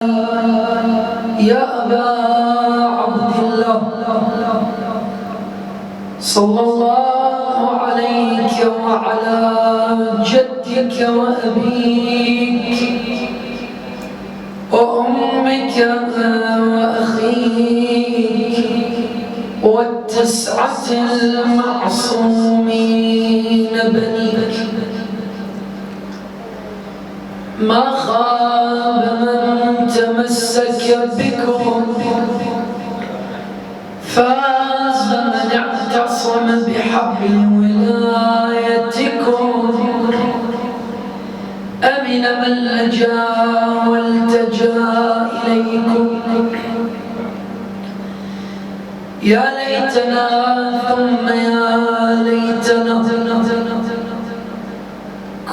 يا أبا عبد الله صلى الله عليك وعلى جدك وأبيك وأمك وأخيك والتسعة المعصومين بنيك. ما خاب من تمسك بكم، فاز من اعتصم بحبل ولايتكم، أمن من لجا والتجا إليكم. يا ليتنا ثم يا ليتنا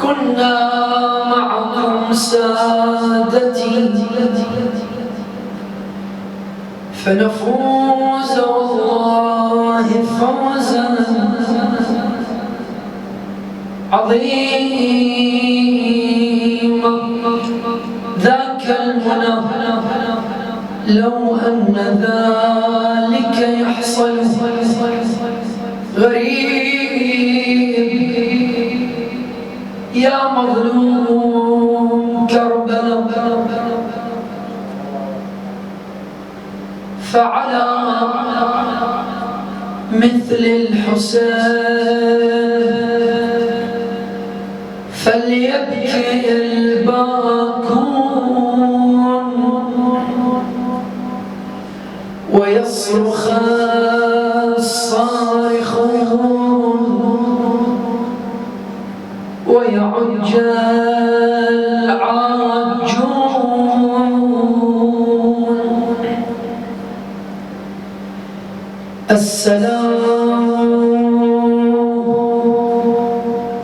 كنا معكم سادتي، فنفوز والله فوزا عظيما. ذاك المنى لو أن ذلك يحصل. غريب يا مظلوم كربلاء، فعلى مثل الحسين فليبكي الباكون ويصرخ الصارخون ويعج العاجون. السلام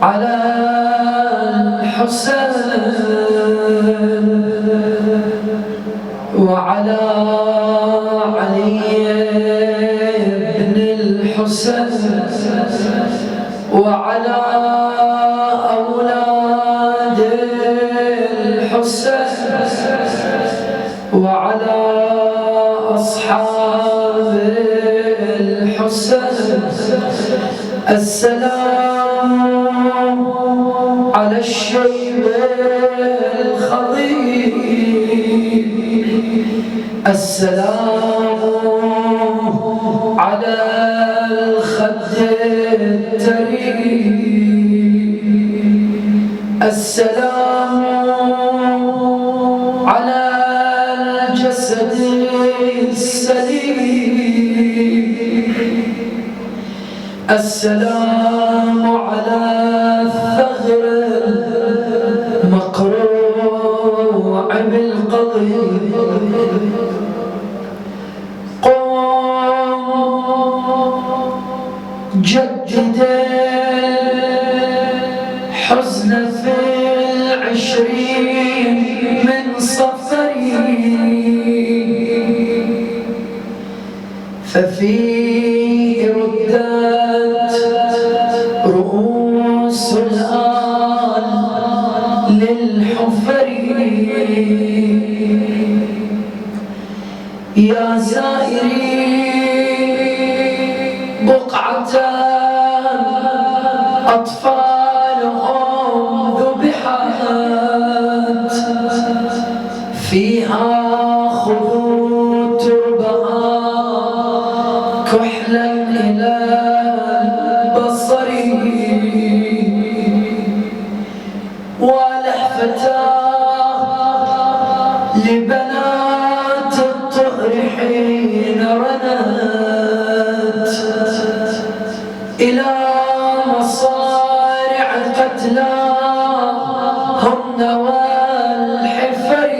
على الحسين وعلى علي بن الحسين وعلى أولاد الحسين وعلى أصحاب الحسين. السلام على الشيب الخضيب، السلام على الخد التريب، السلام على الجسد السليم، السلام على الثغر المقروع بالقضيب. جدد الحزن في العشرين من صفري، ففيه ردت رؤوس الآل للحفري. يا زائري بقعة أطفالهم ذبحت، فيها خذوا تربها كحلا إلى البصر، ولهفتا لبنات الطهر حين رنت إلى مصارع قتلاهن والحفر.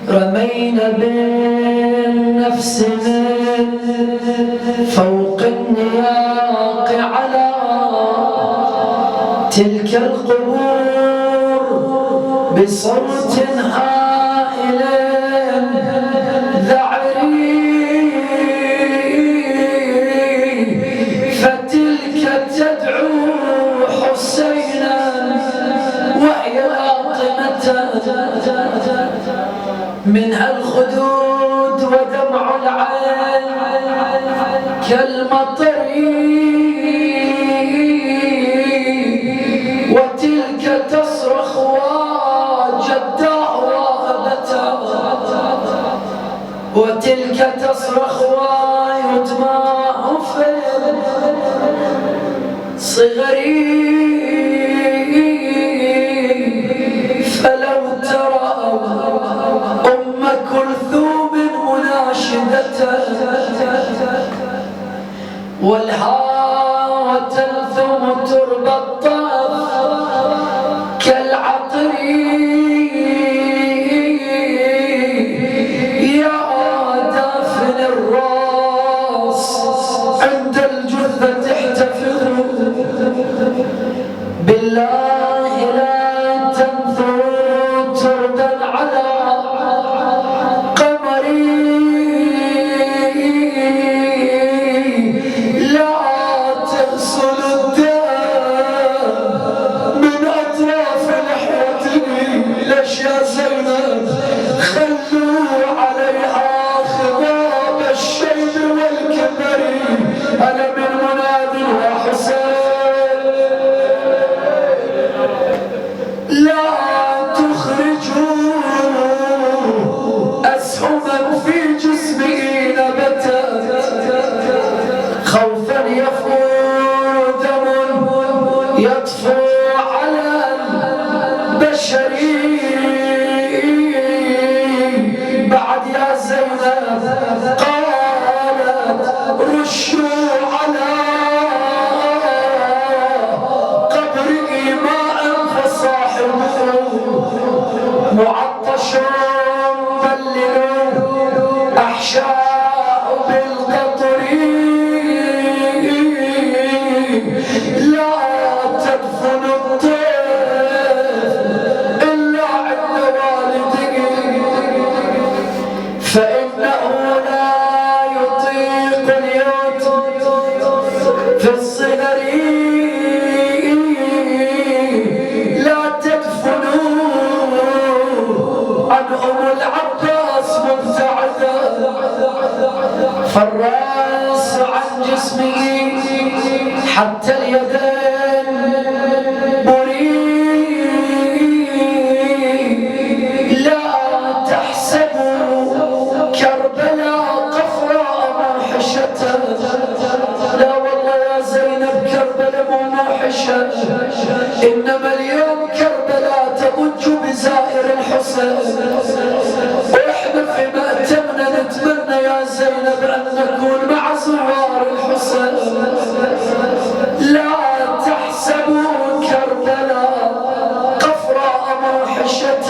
رمين بالنفس من فوق النياق على تلك القبور بصوت هائل ذعري، فتلك تدعو حسينا وهي لاطمة منها الخدود ودمع العين كالمطر، وتلك تصرخ وجداء وابتا، وتلك تصرخ ويدمع في صغري. فلو ترى أم كلثوم مناشدة والهوى تلثم تربى الطرف كالعطر، يا دافن الراس عند الجثة تحتفظ بالله لا تنثروا تردا على قمري، لا تغسل الدم من أطراف لحيتي. ليش يا زينب خلوا عليها خضاب الشيب والكبر، أنا من منادي وحسين لا تخرجوا أسهما في جسمي نبتت، خوفا يفور دم يطفو على البشر. بعد يا زينب قالت رشوا على قبري ماء فصاحبه معطش بللوا أحشاء بالقطر، لا تدفن الطيف إلا عند والده، فإنه لا يطيق اليوم في الصغر. لا تدفنوا عنهم العباس مبتعدا، فالراس عن جسمه حتى اليدين بريء. لا تحسبوا كربلاء قفراء موحشة، لا والله يا زينب كربلاء مو موحشة، إنما اليوم كربلاء تضج بزائر الحسين. وإحنا في مأتمنا نتمنى يا زينب أن نكون مع زوار الحسين. لا تحسبوا كربلاء قفراء موحشة،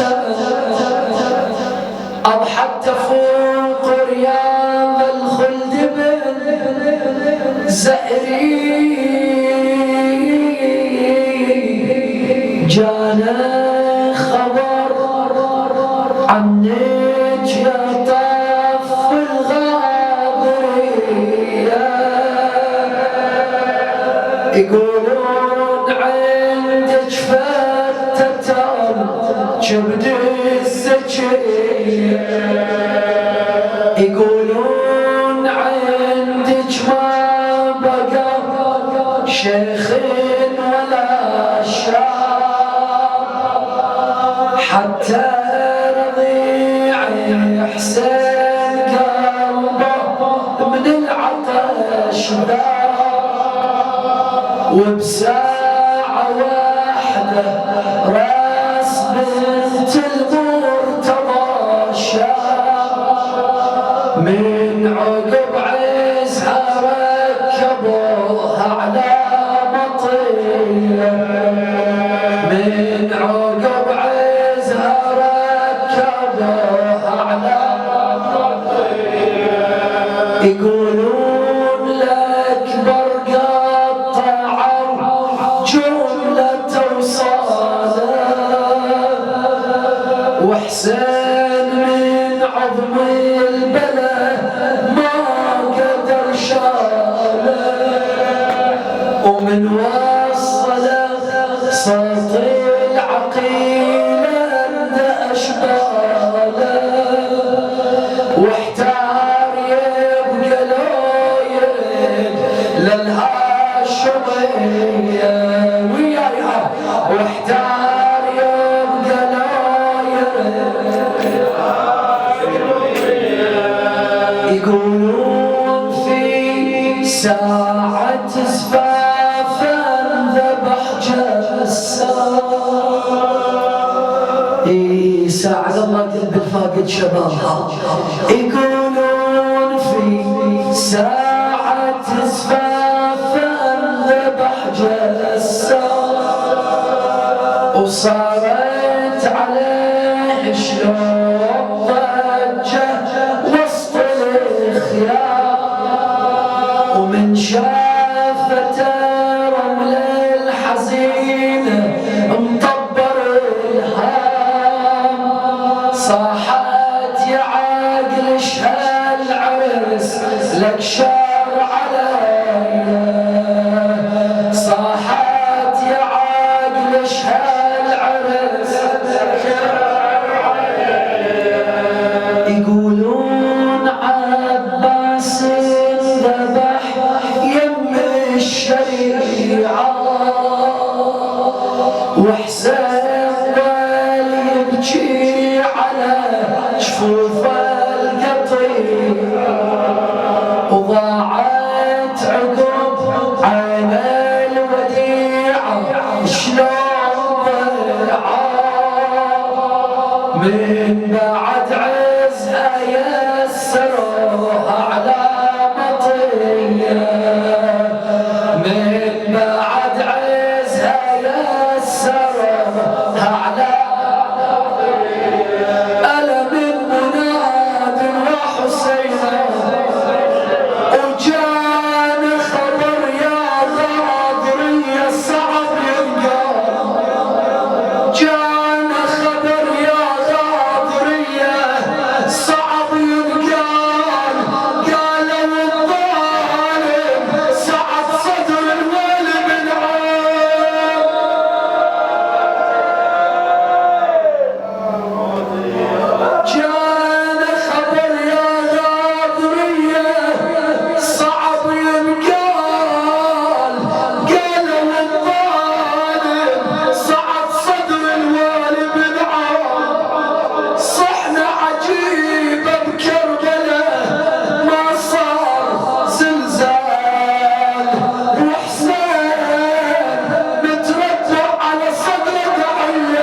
أضحت تفوق رياض الخلد من زهري. جانا خبر عنك يا طف الغابرية، يقولون عندك فتة كبد الزكية، يقولون عندك ما بقى شيخ ولا شاب، حتى رضيعي حسين قلبه من العطش ذاب، وبساعة واحدة راس بنت المرتضى شاب، من عقب عزها ركبوها على مطية، من عقب عزها ركبوها على مطية. يقولون الأكبر قطعوا جملة وصالة، وحسين من عظم البلد ما قدر شاله، ومن وصله صوت العقيل عند أشباله. اي ساعد الله قلب الفاقد شبابها. يقولون في ساعة زفاف انذبح جسار وصارت عليه شلون ضجة وسط الخيار ومن شافته رمل الحزينة مطبر الهام صاحت يا عاقل شهالعرس لك شار عليا صاحت يا عاقل شهالعرس لك شار عليا. يقولون عباس ذبح يم الشريعة وحسين ظل يبكي على جفوف القطيع وضاعت عقب عين الوديعة شلون ضيعة من بعد عزها يسروها على مطية